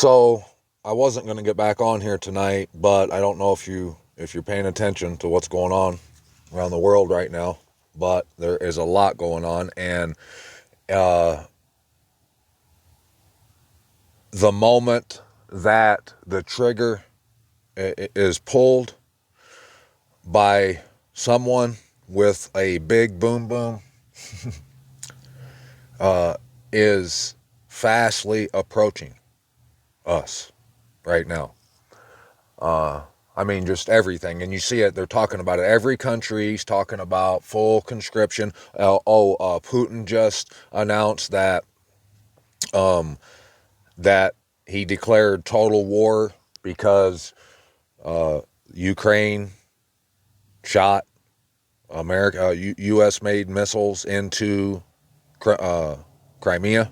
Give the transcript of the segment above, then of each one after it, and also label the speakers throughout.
Speaker 1: So I wasn't going to get back on here tonight, but I don't know if you're paying attention to what's going on around the world right now. But there is a lot going on, and uh, the moment that the trigger is pulled by someone with a big boom boom is fastly approaching us right now. I mean, just everything. And you see it, they're talking about it. Every country's talking about full conscription. Putin just announced that he declared total war because Ukraine shot U.S. made missiles into Crimea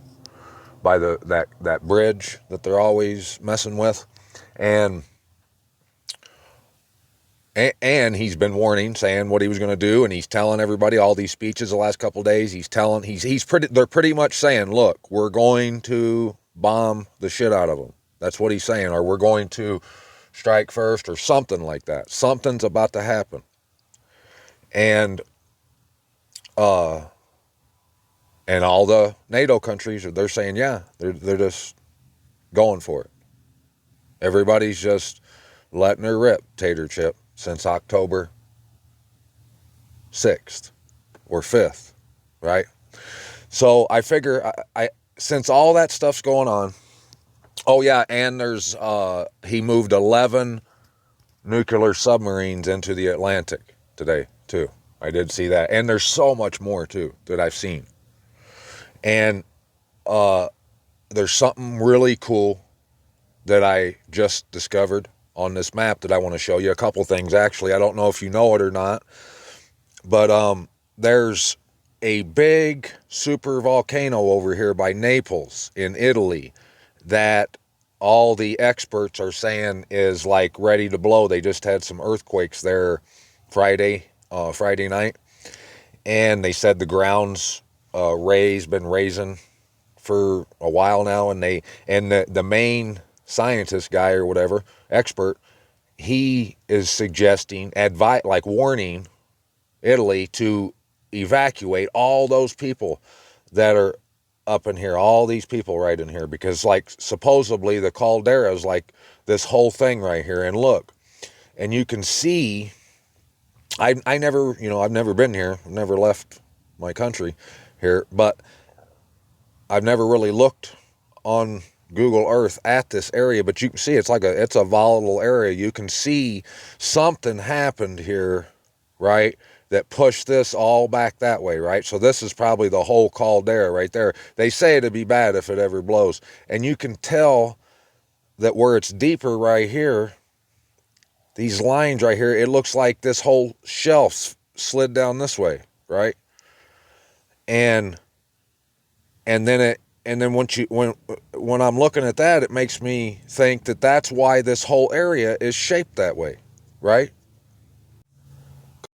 Speaker 1: by that bridge that they're always messing with. And he's been warning, saying what he was going to do, and he's telling everybody all these speeches the last couple of days. They're pretty much saying, look, we're going to bomb the shit out of them. That's what he's saying, or we're going to strike first, or something like that. Something's about to happen, and all the NATO countries they're saying, yeah, they're just going for it. Everybody's just letting her rip, Tater Chip, since October 6th or 5th, right? So I figure I since all that stuff's going on, oh yeah, and there's he moved 11 nuclear submarines into the Atlantic today too. I did see that, and there's so much more too that I've seen. And there's something really cool that I just discovered on this map that I want to show you. A couple things actually. I don't know if you know it or not, but there's a big super volcano over here by Naples in Italy that all the experts are saying is like ready to blow. They just had some earthquakes there Friday night, and they said the ground's been raising for a while now, and the main scientist guy or whatever expert, he is suggesting warning Italy to evacuate all those people that are up in here, all these people right in here, because like supposedly the caldera is like this whole thing right here. And look, and you can see, I've never been here, I've never left my country here, but I've never really looked on Google Earth at this area, but you can see it's a volatile area. You can see something happened here, right, that pushed this all back that way, right? So this is probably the whole caldera right there. They say it'd be bad if it ever blows. And you can tell that where it's deeper right here, these lines right here, it looks like this whole shelf slid down this way, right? And then when I'm looking at that, it makes me think that that's why this whole area is shaped that way, right?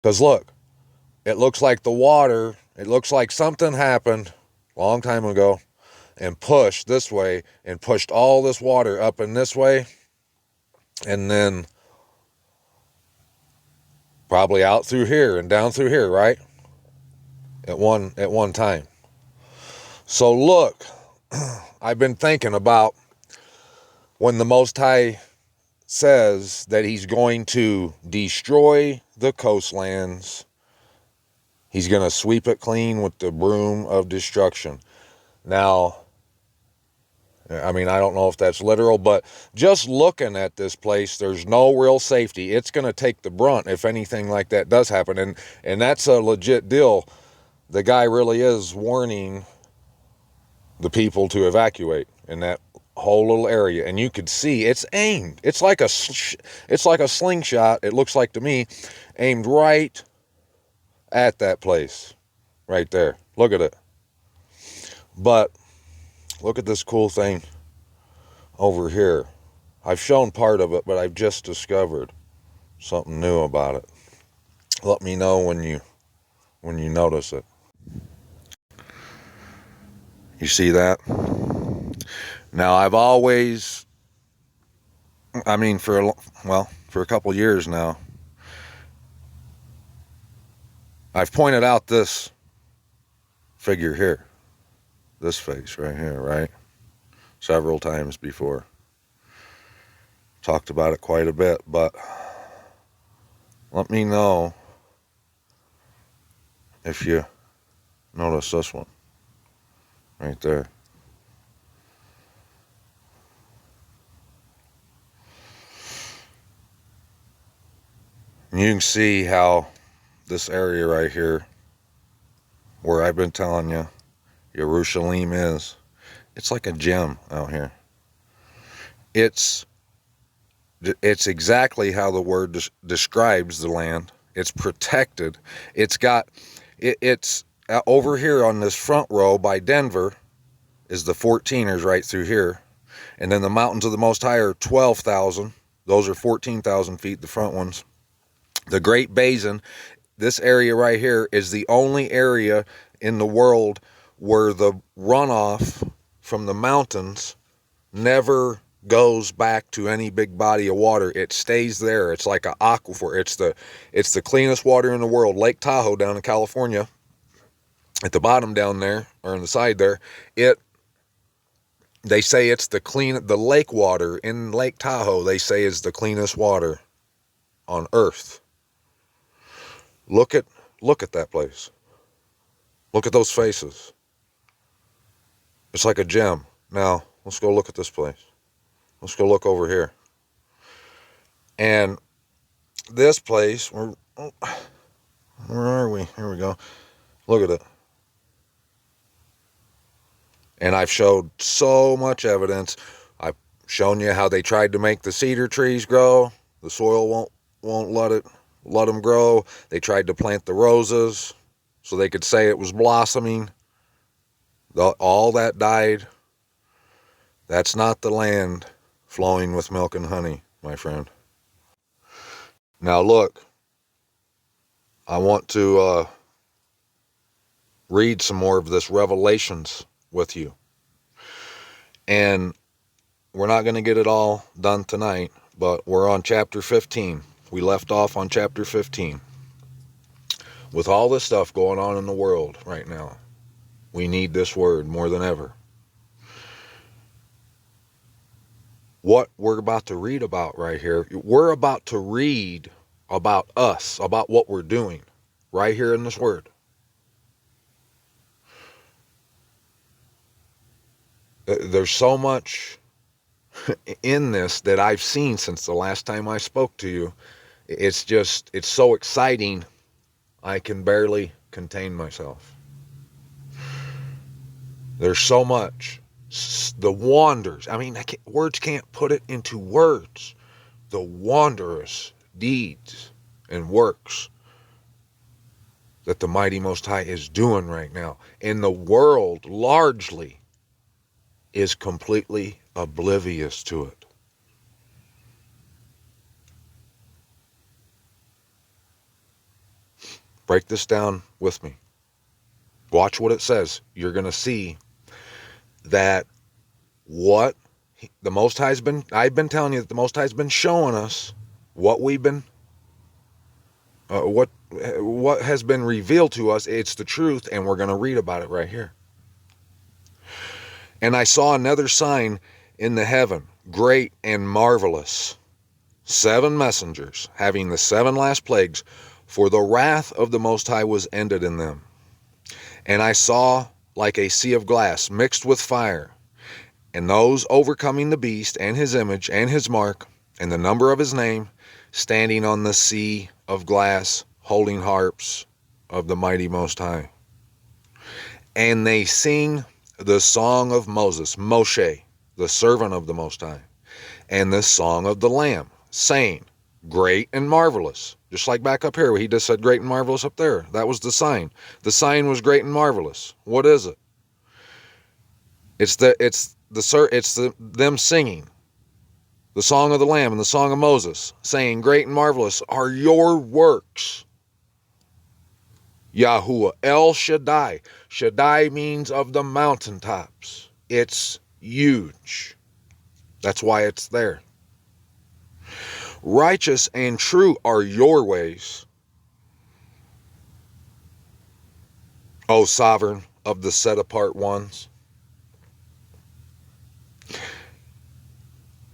Speaker 1: Because look, it looks like it looks like something happened a long time ago and pushed this way and pushed all this water up in this way, and then probably out through here and down through here, right? At one time. So look, I've been thinking about when the Most High says that he's going to destroy the coastlands. He's going to sweep it clean with the broom of destruction. Now, I mean, I don't know if that's literal, but just looking at this place, there's no real safety. It's going to take the brunt if anything like that does happen. And that's a legit deal. The guy really is warning the people to evacuate in that whole little area, and you could see it's aimed. It's like a slingshot. It looks like to me, aimed right at that place, right there. Look at it. But look at this cool thing over here. I've shown part of it, but I've just discovered something new about it. Let me know when you notice it. You see that? Now, I've always I mean, for a couple years now, I've pointed out this figure here, this face right here, right? Several times before. Talked about it quite a bit, but let me know if you notice this one right there. And you can see how this area right here, where I've been telling you Jerusalem is, it's like a gem out here. It's exactly how the word describes the land. It's protected. It's over here on this front row by Denver is the 14ers right through here. And then the mountains of the Most High are 12,000. Those are 14,000 feet, the front ones. The Great Basin, this area right here, is the only area in the world where the runoff from the mountains never goes back to any big body of water. It stays there. It's like an aquifer. It's the cleanest water in the world. Lake Tahoe down in California, at the bottom down there, or on the side there, they say it's the lake water in Lake Tahoe, they say, is the cleanest water on earth. Look at that place. Look at those faces. It's like a gem. Now, let's go look at this place. Let's go look over here. And this place, where are we? Here we go. Look at it. And I've showed so much evidence. I've shown you how they tried to make the cedar trees grow. The soil won't let them grow. They tried to plant the roses so they could say it was blossoming. All that died. That's not the land flowing with milk and honey, my friend. Now look, I want to read some more of this Revelations with you. And we're not going to get it all done tonight, but we're on chapter 15. We left off on chapter 15. With all this stuff going on in the world right now, we need this word more than ever. What we're about to read about right here, we're about to read about us, about what we're doing right here in this word. There's so much in this that I've seen since the last time I spoke to you. It's so exciting, I can barely contain myself. There's so much. The wonders. I mean, words can't put it into words. The wondrous deeds and works that the mighty Most High is doing right now. And the world largely is completely oblivious to it. Break this down with me. Watch what it says. You're going to see that what the Most High's been, I've been telling you that the Most High's been showing us what we've been, what has been revealed to us. It's the truth, and we're going to read about it right here. And I saw another sign in the heaven, great and marvelous, 7 messengers, having the 7 last plagues, for the wrath of the Most High was ended in them. And I saw like a sea of glass mixed with fire, and those overcoming the beast and his image and his mark and the number of his name, standing on the sea of glass, holding harps of the mighty Most High. And they sing the song of Moses, Moshe, the servant of the Most High, and the song of the Lamb, saying, great and marvelous. Just like back up here, he just said great and marvelous up there. That was the sign. The sign was great and marvelous. What is it? It's them singing the song of the Lamb and the song of Moses, saying, great and marvelous are your works, Yahuwah, El Shaddai. Shaddai means of the mountaintops. It's huge. That's why it's there. Righteous and true are your ways, O sovereign of the set apart ones.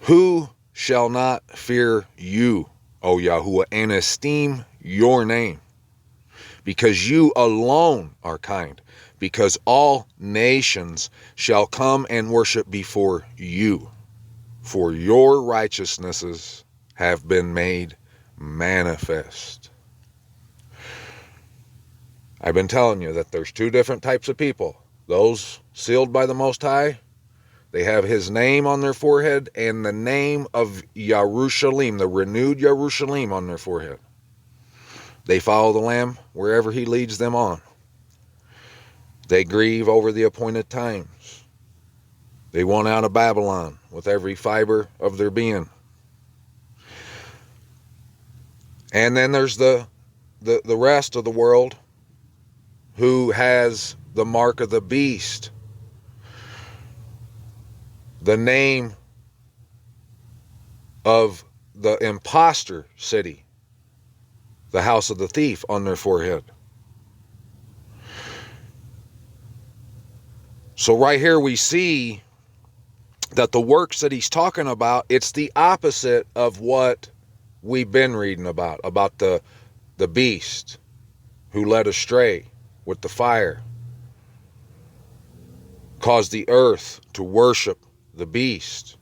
Speaker 1: Who shall not fear you, O Yahuwah, and esteem your name? Because you alone are kind, because all nations shall come and worship before you, for your righteousnesses have been made manifest. I've been telling you that there's two different types of people. Those sealed by the Most High, they have his name on their forehead and the name of Yerushalayim, the renewed Yerushalayim, on their forehead. They follow the Lamb wherever he leads them on. They grieve over the appointed times. They want out of Babylon with every fiber of their being. And then there's the rest of the world who has the mark of the beast, the name of the imposter city, the house of the thief, on their forehead. So right here we see that the works that he's talking about, it's the opposite of what we've been reading about the beast who led astray with the fire, caused the earth to worship the beast.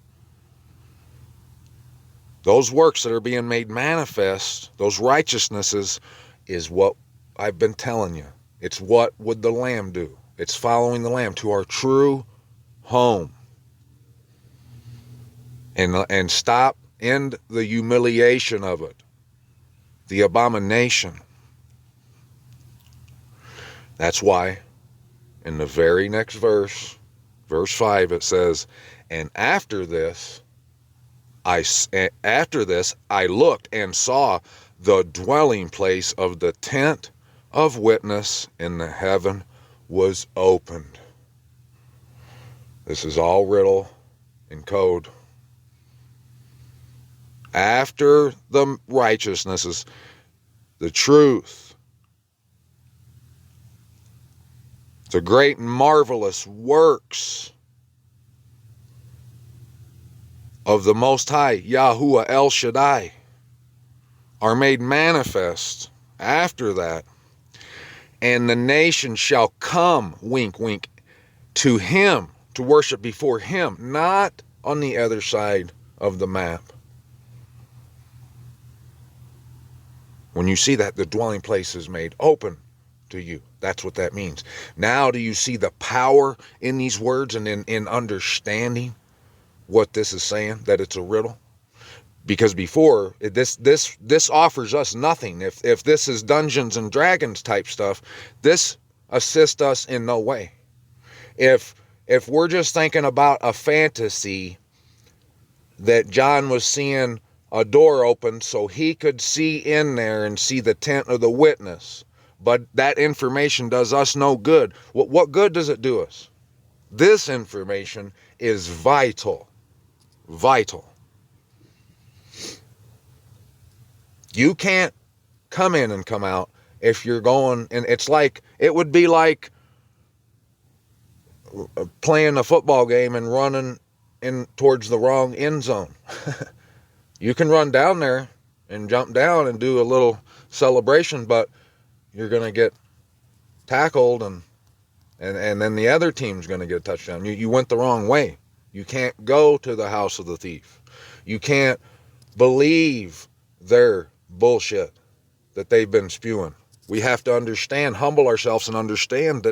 Speaker 1: Those works that are being made manifest, those righteousnesses, is what I've been telling you. It's what would the Lamb do. It's following the Lamb to our true home. And stop, end the humiliation of it, the abomination. That's why in the very next verse, verse 5, it says, and after this I looked and saw the dwelling place of the tent of witness in the heaven was opened. This is all riddle and code. After the righteousnesses, the truth, the great and marvelous works of the Most High, Yahuwah El Shaddai, are made manifest after that. And the nation shall come, wink, wink, to him, to worship before him, not on the other side of the map. When you see that the dwelling place is made open to you, that's what that means. Now do you see the power in these words and in understanding what this is saying, that it's a riddle? Because before, this offers us nothing. If this is Dungeons and Dragons type stuff, this assists us in no way. If we're just thinking about a fantasy that John was seeing a door open so he could see in there and see the tent of the witness, but that information does us no good. What good does it do us? This information is vital. Vital. You can't come in and come out if you're going, and it would be like playing a football game and running in towards the wrong end zone. You can run down there and jump down and do a little celebration, but you're going to get tackled and then the other team's going to get a touchdown. You went the wrong way. You can't go to the house of the thief. You can't believe their bullshit that they've been spewing. We have to understand, humble ourselves and understand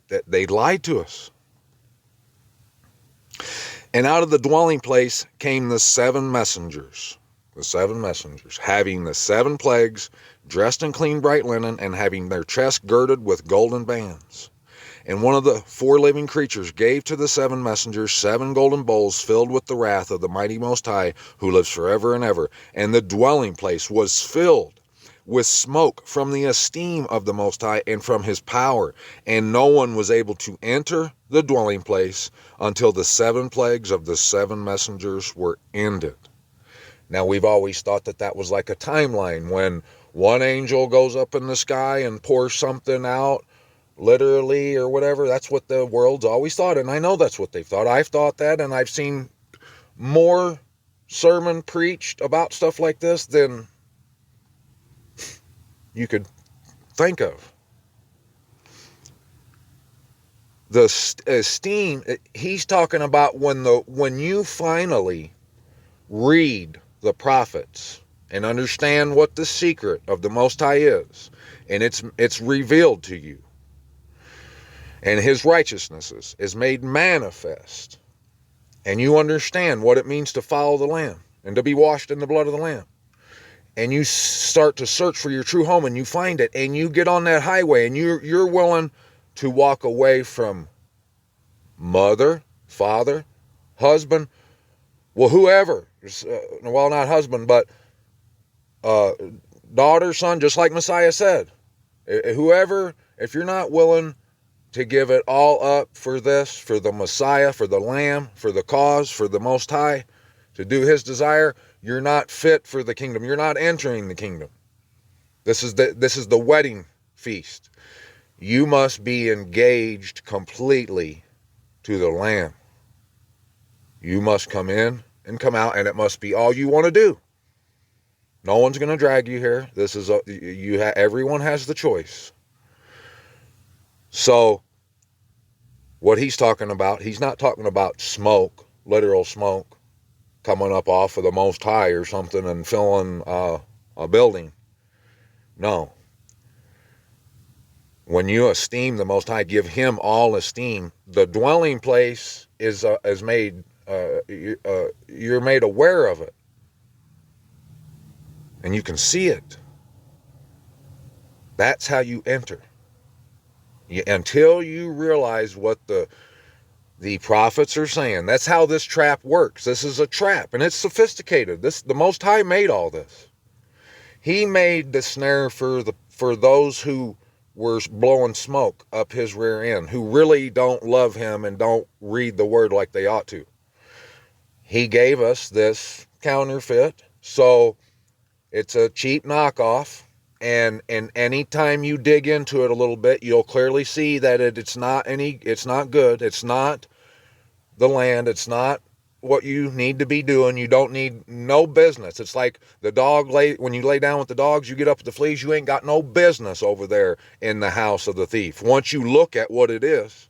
Speaker 1: that they lied to us. And out of the dwelling place came the seven messengers, having the 7 plagues, dressed in clean bright linen, and having their chests girded with golden bands. And one of the 4 living creatures gave to the 7 messengers 7 golden bowls filled with the wrath of the mighty Most High, who lives forever and ever. And the dwelling place was filled with smoke from the esteem of the Most High and from his power. And no one was able to enter the dwelling place until the 7 plagues of the 7 messengers were ended. Now, we've always thought that that was like a timeline when one angel goes up in the sky and pours something out, literally or whatever. That's what the world's always thought, and I know that's what they've thought. I've thought that, and I've seen more sermon preached about stuff like this than you could think of. The esteem, he's talking about when you finally read the prophets and understand what the secret of the Most High is, and it's revealed to you, and his righteousness is made manifest, and you understand what it means to follow the Lamb and to be washed in the blood of the Lamb, and you start to search for your true home and you find it, and you get on that highway and you're willing to walk away from mother, father, husband, well, whoever, well, not husband, but daughter, son, just like Messiah said. Whoever, if you're not willing to give it all up for this, for the Messiah, for the Lamb, for the cause, for the Most High, to do his desire, you're not fit for the kingdom. You're not entering the kingdom. This is the wedding feast. You must be engaged completely to the Lamb. You must come in and come out, and it must be all you want to do. No one's going to drag you here. This is everyone has the choice. So what he's talking about, he's not talking about smoke, literal smoke, coming up off of the Most High or something and filling a building. No. When you esteem the Most High, give him all esteem, the dwelling place is made, you're made aware of it. And you can see it. That's how you enter. Until you realize what the prophets are saying. That's how this trap works. This is a trap, and it's sophisticated. The Most High made all this. He made the snare for those who were blowing smoke up his rear end, who really don't love him and don't read the word like they ought to. He gave us this counterfeit, so it's a cheap knockoff. And anytime you dig into it a little bit, you'll clearly see that it's not good. It's not the land. It's not what you need to be doing. You don't need no business. It's like the dog when you lay down with the dogs, you get up with the fleas, you ain't got no business over there in the house of the thief. Once you look at what it is,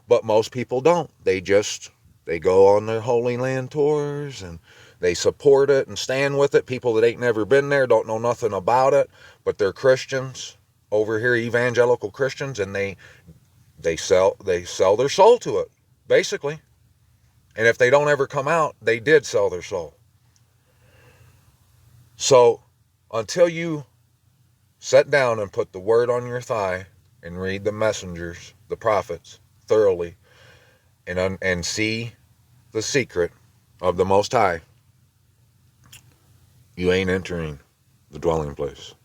Speaker 1: but most people don't. They go on their Holy Land tours and they support it and stand with it. People that ain't never been there, don't know nothing about it, but they're Christians over here, evangelical Christians, and they sell their soul to it, basically. And if they don't ever come out, they did sell their soul. So until you sit down and put the word on your thigh and read the messengers, the prophets, thoroughly, and see the secret of the Most High, you ain't entering the dwelling place.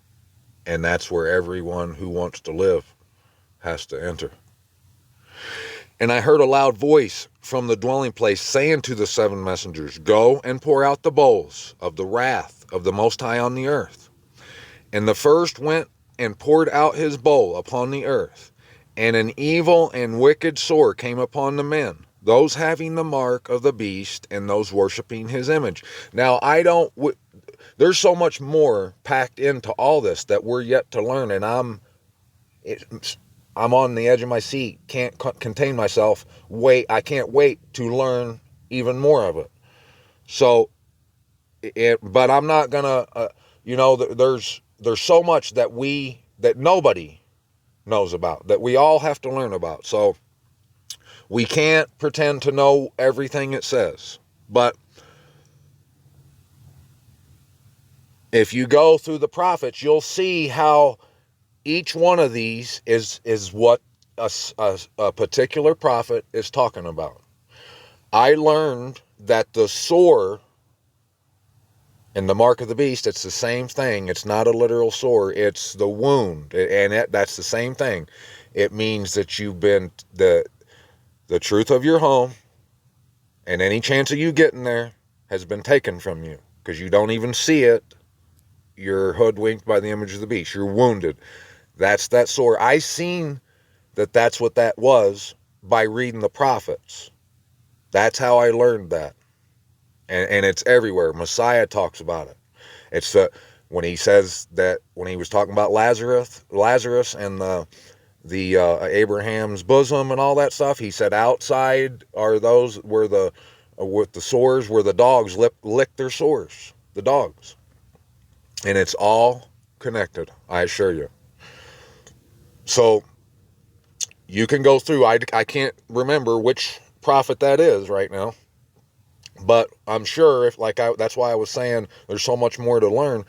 Speaker 1: And that's where everyone who wants to live has to enter. And I heard a loud voice from the dwelling place saying to the seven messengers, "Go and pour out the bowls of the wrath of the Most High on the earth." And the first went and poured out his bowl upon the earth, and an evil and wicked sore came upon the men, those having the mark of the beast and those worshiping his image. Now, there's so much more packed into all this that we're yet to learn, and I'm on the edge of my seat, can't contain myself. I can't wait to learn even more of it. So, but I'm not gonna, there's so much that nobody knows about, that we all have to learn about. So we can't pretend to know everything it says, but if you go through the prophets, you'll see how each one of these is what a particular prophet is talking about. I learned that the sore and the mark of the beast, it's the same thing. It's not a literal sore. It's the wound, and that's the same thing. It means that you've been the truth of your home, and any chance of you getting there has been taken from you. because you don't even see it. You're hoodwinked by the image of the beast. You're wounded. That's that sword. I seen that's what that was by reading the prophets. That's how I learned that. And it's everywhere. Messiah talks about it. It's when he says that, when he was talking about Lazarus and the Abraham's bosom and all that stuff, he said outside are those where the with the sores where the dogs lick their sores, the dogs. And it's all connected, I assure you. So you can go through, I can't remember which prophet that is right now, but I'm sure if that's why I was saying there's so much more to learn.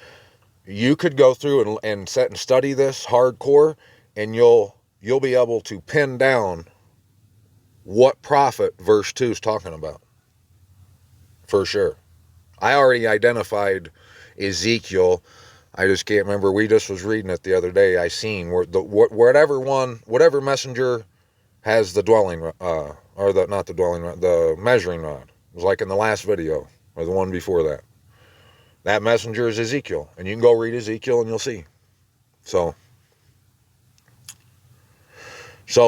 Speaker 1: You could go through and sit and study this hardcore, and you'll be able to pin down what prophet verse 2 is talking about. For sure. I already identified Ezekiel. I just can't remember. We just was reading it the other day. I seen whatever messenger has the dwelling, the measuring rod. It was like in the last video, or the one before that. That messenger is Ezekiel. And you can go read Ezekiel and you'll see. So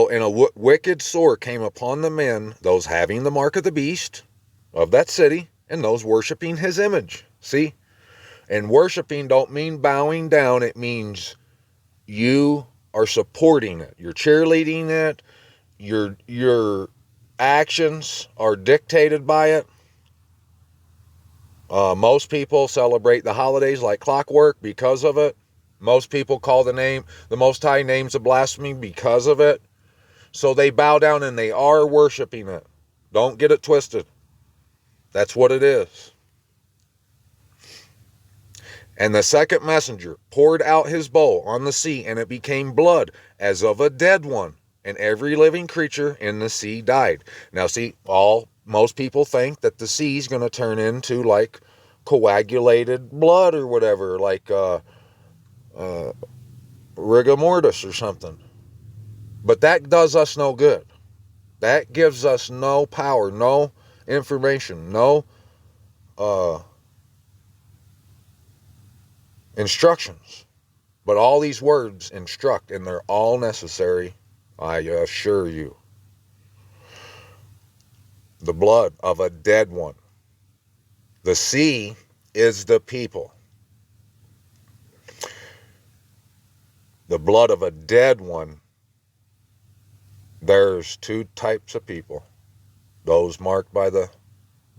Speaker 1: and a wicked sore came upon the men, those having the mark of the beast of that city, and those worshiping his image. See? And worshiping don't mean bowing down. It means you are supporting it. You're cheerleading it. Your actions are dictated by it. Most people celebrate the holidays like clockwork because of it. Most people call the Most High names of blasphemy because of it. So they bow down and they are worshiping it. Don't get it twisted. That's what it is. And the second messenger poured out his bowl on the sea, and it became blood as of a dead one, and every living creature in the sea died. Now see, most people think that the sea is going to turn into like coagulated blood or whatever, like rigor mortis or something. But that does us no good. That gives us no power, no information, no instructions. But all these words instruct, and they're all necessary, I assure you. The blood of a dead one. The sea is the people. The blood of a dead one. There's two types of people. Those marked by the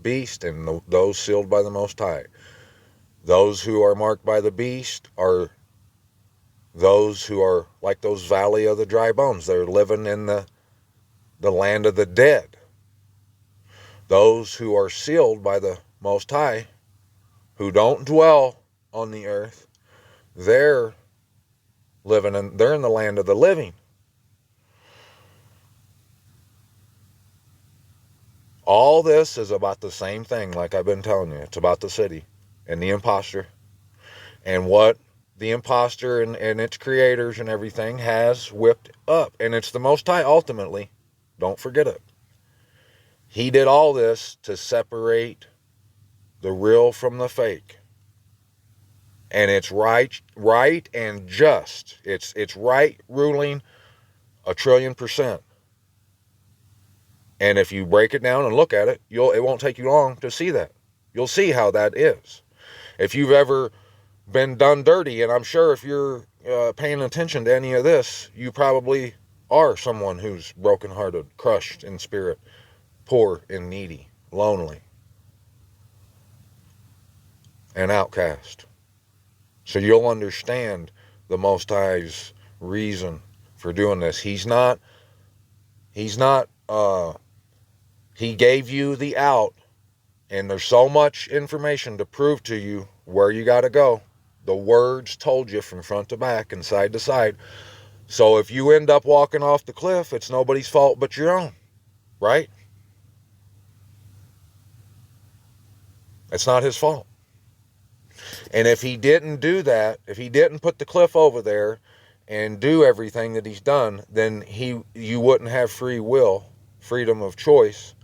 Speaker 1: beast and those sealed by the Most High. Those who are marked by the beast are those who are like those valley of the dry bones. They're living in the land of the dead. Those who are sealed by the Most High, who don't dwell on the earth, they're in the land of the living. All this is about the same thing, like I've been telling you. It's about the city and the imposter, and what the imposter and its creators and everything has whipped up. And it's the Most High ultimately. Don't forget it. He did all this to separate the real from the fake. And it's right and just. It's right ruling 1,000,000,000%. And if you break it down and look at it, it won't take you long to see that. You'll see how that is. If you've ever been done dirty, and I'm sure if you're paying attention to any of this, you probably are someone who's brokenhearted, crushed in spirit, poor and needy, lonely, and outcast. So you'll understand the Most High's reason for doing this. He gave you the out, and there's so much information to prove to you where you got to go. The words told you from front to back and side to side. So if you end up walking off the cliff, it's nobody's fault but your own, right? It's not his fault. And if he didn't do that, if he didn't put the cliff over there and do everything that he's done, then you wouldn't have free will, freedom of choice.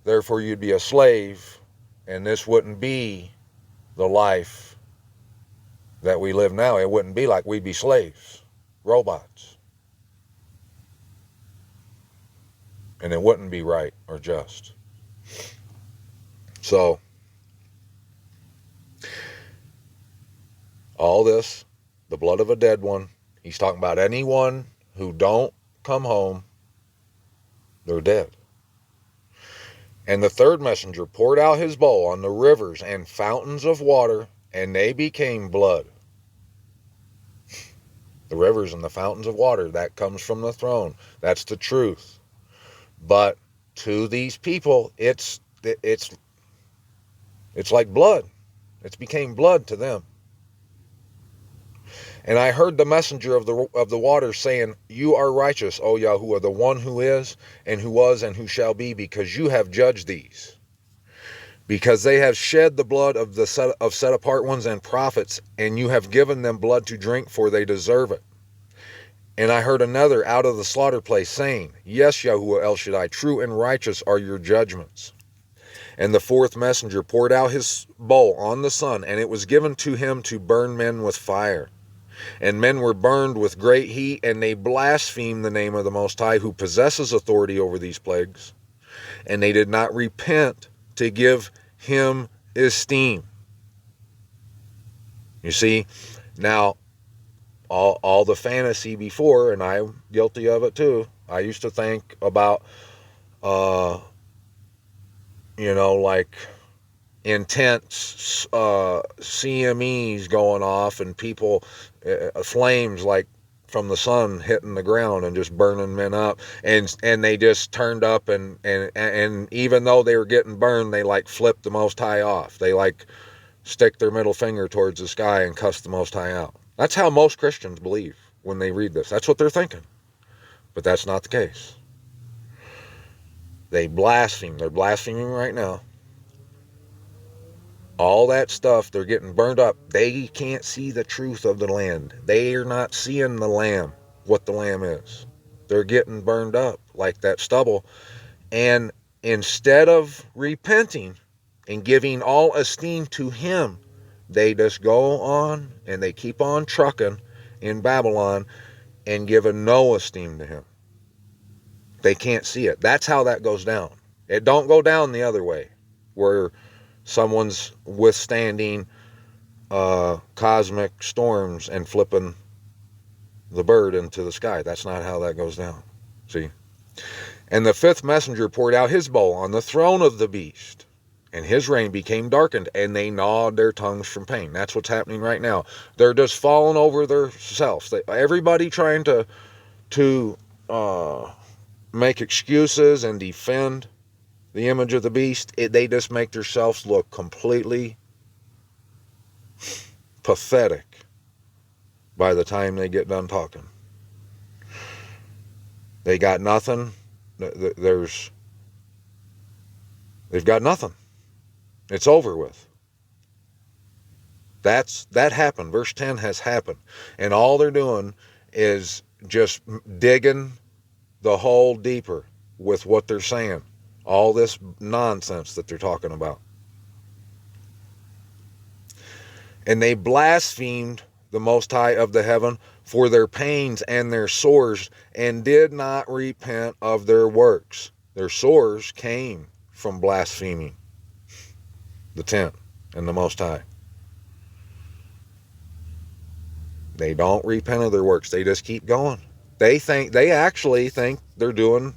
Speaker 1: Therefore, you'd be a slave, and this wouldn't be the life that we live now, it wouldn't be like we'd be slaves, robots. And it wouldn't be right or just. So, all this, the blood of a dead one, he's talking about anyone who don't come home, they're dead. And the third messenger poured out his bowl on the rivers and fountains of water, and they became blood. The rivers and the fountains of water, that comes from the throne. That's the truth. But to these people, it's like blood. It's became blood to them. And I heard the messenger of the water saying, "You are righteous, O Yahuwah, the one who is, and who was, and who shall be, because you have judged these. Because they have shed the blood of the set apart ones and prophets, and you have given them blood to drink, for they deserve it." And I heard another out of the slaughter place saying, "Yes, Yahuwah El Shaddai, true and righteous are your judgments." And the fourth messenger poured out his bowl on the sun, and it was given to him to burn men with fire. And men were burned with great heat, and they blasphemed the name of the Most High, who possesses authority over these plagues. And they did not repent to give him esteem. You see, now, all the fantasy before, and I'm guilty of it too, I used to think about, like intense CMEs going off and people, flames like from the sun hitting the ground and just burning men up, and they just turned up and even though they were getting burned, they like flipped the Most High off. They like stick their middle finger towards the sky and cuss the Most High out. That's how most Christians believe when they read this. That's what they're thinking. But that's not the case. They blaspheme. They're blaspheming right now. All that stuff, they're getting burned up. They can't see the truth of the land. They are not seeing the lamb, what the lamb is. They're getting burned up like that stubble. And instead of repenting and giving all esteem to him, they just go on and they keep on trucking in Babylon and giving no esteem to him. They can't see it. That's how that goes down. It don't go down the other way, where someone's withstanding cosmic storms and flipping the bird into the sky. That's not how that goes down. See? And the fifth messenger poured out his bowl on the throne of the beast, and his reign became darkened, and they gnawed their tongues from pain. That's what's happening right now. They're just falling over themselves. Everybody trying to make excuses and defend the image of the beast, they just make themselves look completely pathetic by the time they get done talking. They got nothing. They've got nothing. It's over with. That happened. Verse 10 has happened. And all they're doing is just digging the hole deeper with what they're saying. All this nonsense that they're talking about. And they blasphemed the Most High of the heaven for their pains and their sores, and did not repent of their works. Their sores came from blaspheming the tent and the Most High. They don't repent of their works. They just keep going. They actually think they're doing.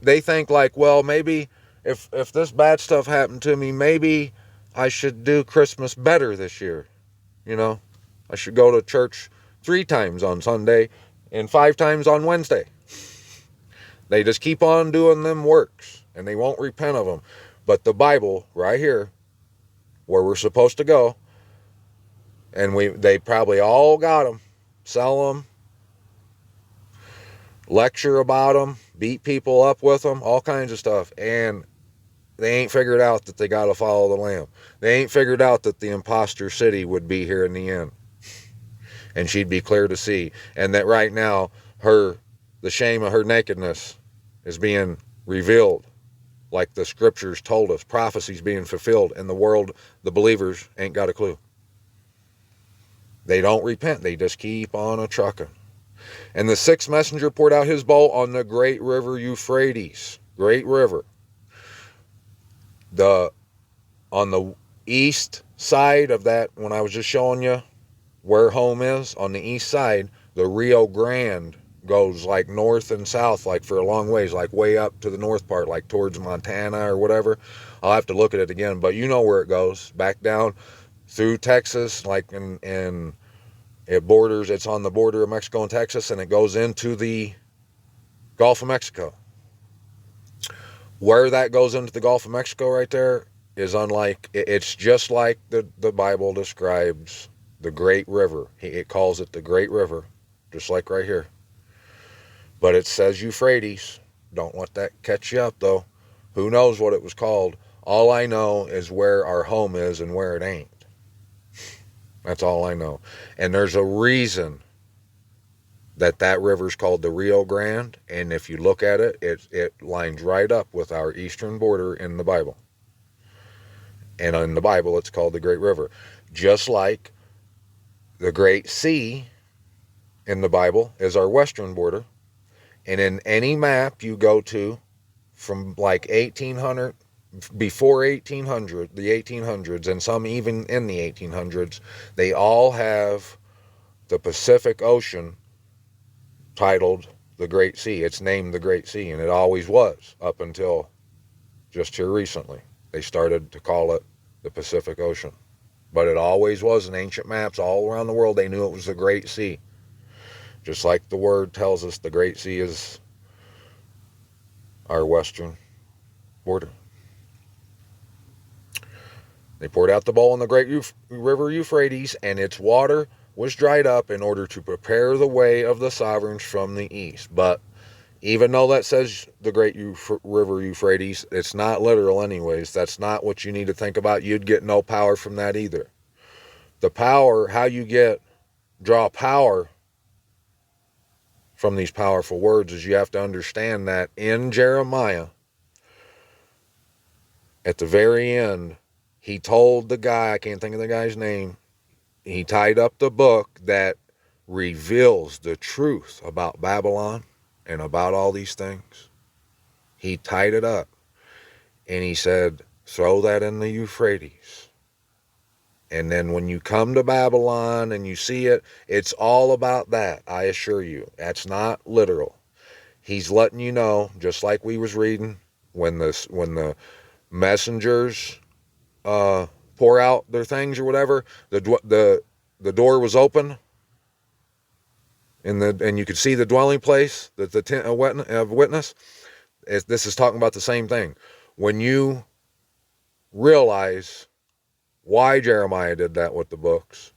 Speaker 1: They think like, well, maybe if this bad stuff happened to me, maybe I should do Christmas better this year. I should go to church 3 times on Sunday and 5 times on Wednesday. They just keep on doing them works, and they won't repent of them. But the Bible, right here, where we're supposed to go, and they probably all got them, sell them, lecture about them, beat people up with them, all kinds of stuff, and they ain't figured out that they got to follow the Lamb. They ain't figured out that the imposter city would be here in the end, and she'd be clear to see, and that right now the shame of her nakedness is being revealed like the scriptures told us, prophecies being fulfilled, and the world, the believers, ain't got a clue. They don't repent. They just keep on a trucking. And the sixth messenger poured out his bowl on the great river Euphrates. Great river. On the east side of that, when I was just showing you where home is, on the east side, the Rio Grande goes like north and south, like for a long ways, like way up to the north part, like towards Montana or whatever. I'll have to look at it again, but you know where it goes. Back down through Texas, like in it borders, it's on the border of Mexico and Texas, and it goes into the Gulf of Mexico. Where that goes into the Gulf of Mexico right there is unlike, it's just like the Bible describes the Great River. It calls it the Great River, just like right here. But it says Euphrates. Don't let that catch you up, though. Who knows what it was called? All I know is where our home is and where it ain't. That's all I know. And there's a reason that river's called the Rio Grande, and if you look at it, it lines right up with our eastern border in the Bible. And in the Bible, it's called the Great River. Just like the Great Sea in the Bible is our western border. And in any map you go to from like 1800, before 1800, the 1800s, and some even in the 1800s, they all have the Pacific Ocean titled the Great Sea. It's named the Great Sea, and it always was up until just here recently. They started to call it the Pacific Ocean. But it always was in ancient maps all around the world. They knew it was the Great Sea. Just like the word tells us, the Great Sea is our western border. They poured out the bowl in the great river Euphrates, and its water was dried up in order to prepare the way of the sovereigns from the east. But even though that says the great river Euphrates, it's not literal anyways. That's not what you need to think about. You'd get no power from that either. The power, how you draw power from these powerful words, is you have to understand that in Jeremiah, at the very end, he told the guy, I can't think of the guy's name, he tied up the book that reveals the truth about Babylon and about all these things. He tied it up, and he said, throw that in the Euphrates. And then when you come to Babylon and you see it, it's all about that, I assure you. That's not literal. He's letting you know, just like we was reading, when the messengers pour out their things or whatever, the door was open, and you could see the dwelling place, the tent of witness. This is talking about the same thing. When you realize why Jeremiah did that with the books,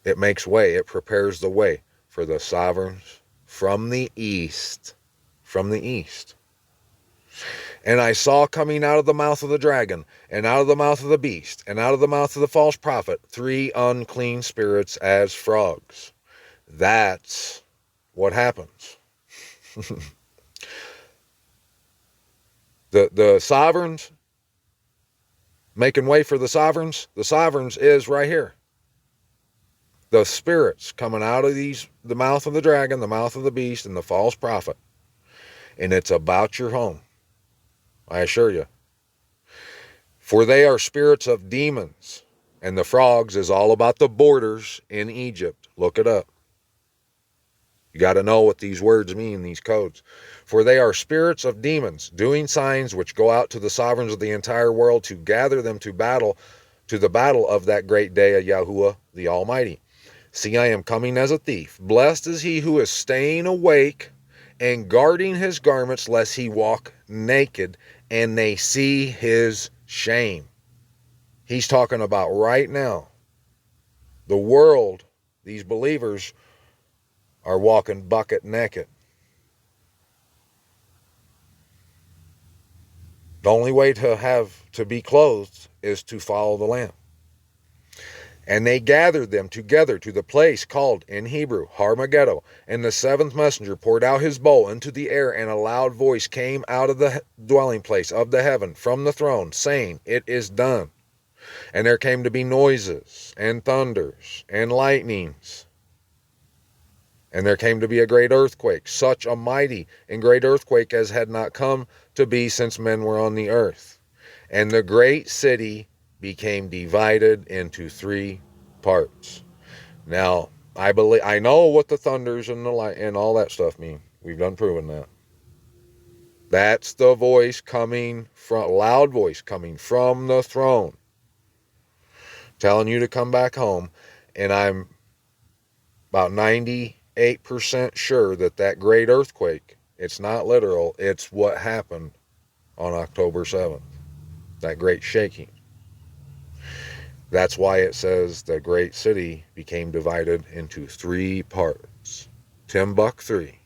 Speaker 1: it makes way. It prepares the way for the sovereigns from the east. From the east. And I saw coming out of the mouth of the dragon, and out of the mouth of the beast, and out of the mouth of the false prophet, 3 unclean spirits as frogs. That's what happens. The sovereigns, making way for the sovereigns is right here. The spirits coming out of the mouth of the dragon, the mouth of the beast, and the false prophet. And it's about your home, I assure you. For they are spirits of demons, and the frogs is all about the borders in Egypt. Look it up. You got to know what these words mean, these codes. For they are spirits of demons, doing signs which go out to the sovereigns of the entire world to gather them to the battle of that great day of Yahuwah the Almighty. See, I am coming as a thief. Blessed is he who is staying awake and guarding his garments, lest he walk naked and they see his shame. He's talking about right now. The world, these believers, are walking bucket naked. The only way to be clothed is to follow the Lamb. And they gathered them together to the place called in Hebrew Har-Megiddo. And the seventh messenger poured out his bowl into the air, and a loud voice came out of the dwelling place of the heaven from the throne, saying, It is done. And there came to be noises, and thunders, and lightnings. And there came to be a great earthquake, such a mighty and great earthquake as had not come to be since men were on the earth. And the great city became divided into three parts. Now, I know what the thunders and the light and all that stuff mean. We've done proven that. That's the voice coming from, loud voice coming from the throne, telling you to come back home. And I'm about 98% sure that great earthquake, it's not literal, it's what happened on October 7th. That great shaking. That's why it says the great city became divided into three parts. Timbuk 3,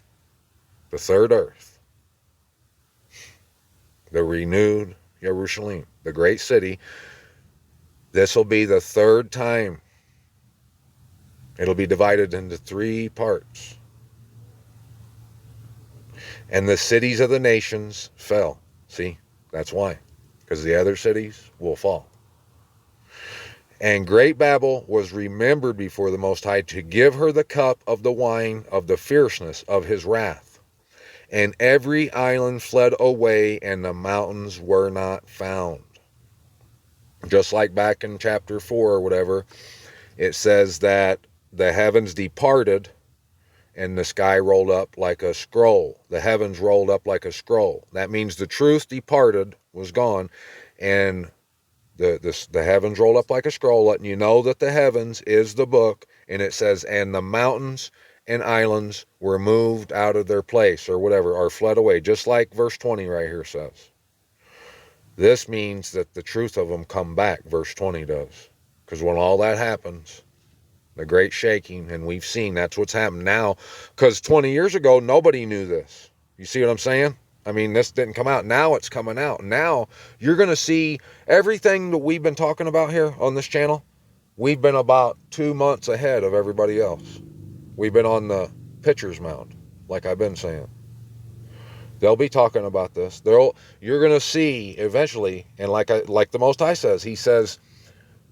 Speaker 1: the third earth, the renewed Jerusalem, the great city. This will be the third time. It'll be divided into three parts. And the cities of the nations fell. See, that's why. Because the other cities will fall. And great Babel was remembered before the Most High to give her the cup of the wine of the fierceness of his wrath. And every island fled away, and the mountains were not found. Just like back in chapter 4 or whatever, it says that the heavens departed and the sky rolled up like a scroll. The heavens rolled up like a scroll. That means the truth departed, was gone, and the heavens rolled up like a scroll, letting you know that the heavens is the book. And it says, and the mountains and islands were moved out of their place, or whatever, or fled away, just like verse 20 right here says. This means that the truth of them come back, verse 20 does. Because when all that happens, the great shaking, and we've seen that's what's happened now. Because 20 years ago, nobody knew this. You see what I'm saying? I mean, this didn't come out. Now it's coming out. Now you're going to see everything that we've been talking about here on this channel. We've been about 2 months ahead of everybody else. We've been on the pitcher's mound, like I've been saying. They'll be talking about this. You're going to see eventually, and like the Most High says, he says,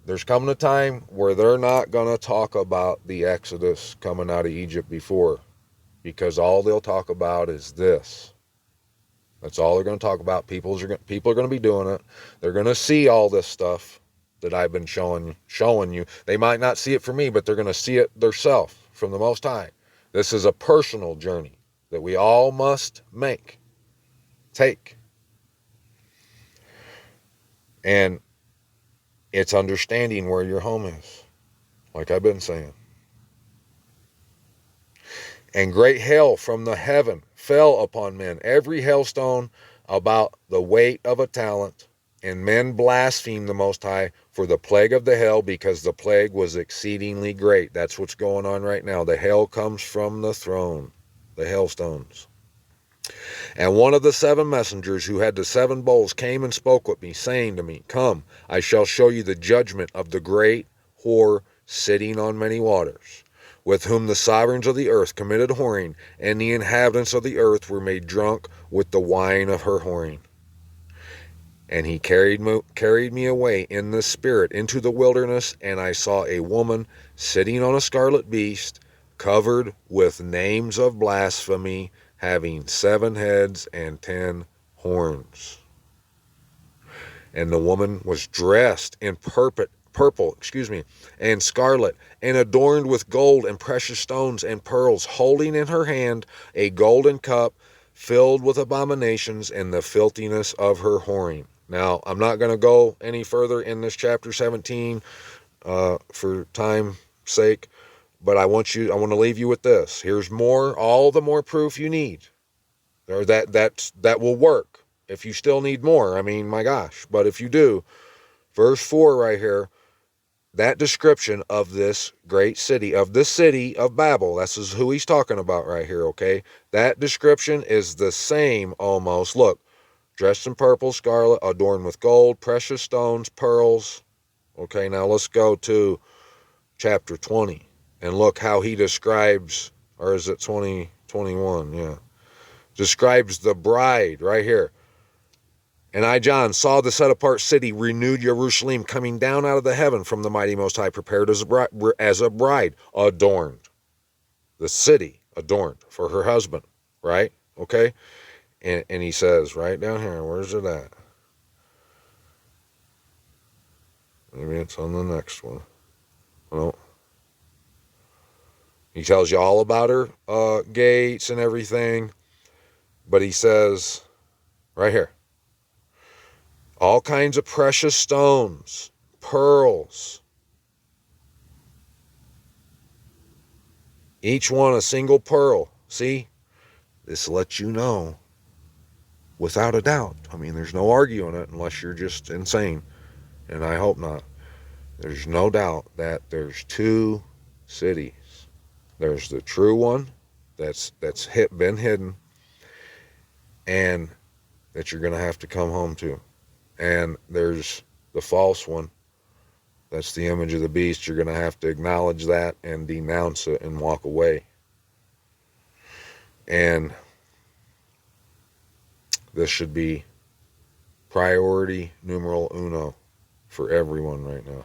Speaker 1: there's coming a time where they're not going to talk about the Exodus coming out of Egypt before, because all they'll talk about is this. That's all they're going to talk about. People are going to be doing it. They're going to see all this stuff that I've been showing you. They might not see it from me, but they're going to see it themselves from the Most High. This is a personal journey that we all must take. And it's understanding where your home is, like I've been saying. And great hail from the heaven fell upon men, every hailstone about the weight of a talent. And men blasphemed the Most High for the plague of the hail, because the plague was exceedingly great. That's what's going on right now. The hail comes from the throne, the hailstones. And one of the seven messengers who had the seven bowls came and spoke with me, saying to me, Come, I shall show you the judgment of the great whore sitting on many waters, with whom the sovereigns of the earth committed whoring, and the inhabitants of the earth were made drunk with the wine of her whoring. And he carried me away in the spirit into the wilderness, and I saw a woman sitting on a scarlet beast, covered with names of blasphemy, having 7 heads and 10 horns. And the woman was dressed in purple, and scarlet, and adorned with gold and precious stones and pearls, holding in her hand a golden cup filled with abominations and the filthiness of her whoring. Now, I'm not going to go any further in this chapter 17 for time's sake, but I want to leave you with this. Here's all the more proof you need. Or that will work. If you still need more, I mean, my gosh. But if you do, verse 4 right here, that description of this great city, of the city of Babel, this is who he's talking about right here, okay? That description is the same almost. Look, dressed in purple, scarlet, adorned with gold, precious stones, pearls. Okay, now let's go to chapter 20. And look how he describes, or is it 20:21? Yeah. Describes the bride right here. And I, John, saw the set apart city, renewed Jerusalem, coming down out of the heaven from the mighty Most High, prepared as a bride, adorned. The city adorned for her husband, right? Okay? And he says, right down here, where's it at? Maybe it's on the next one. Well, he tells you all about her gates and everything. But he says, right here, all kinds of precious stones, pearls, each one a single pearl. See, this lets you know without a doubt. I mean, there's no arguing it unless you're just insane, and I hope not. There's no doubt that there's two cities. There's the true one that's been hidden, and that you're going to have to come home to. And there's the false one. That's the image of the beast. You're going to have to acknowledge that and denounce it and walk away. And this should be priority numeral uno for everyone right now.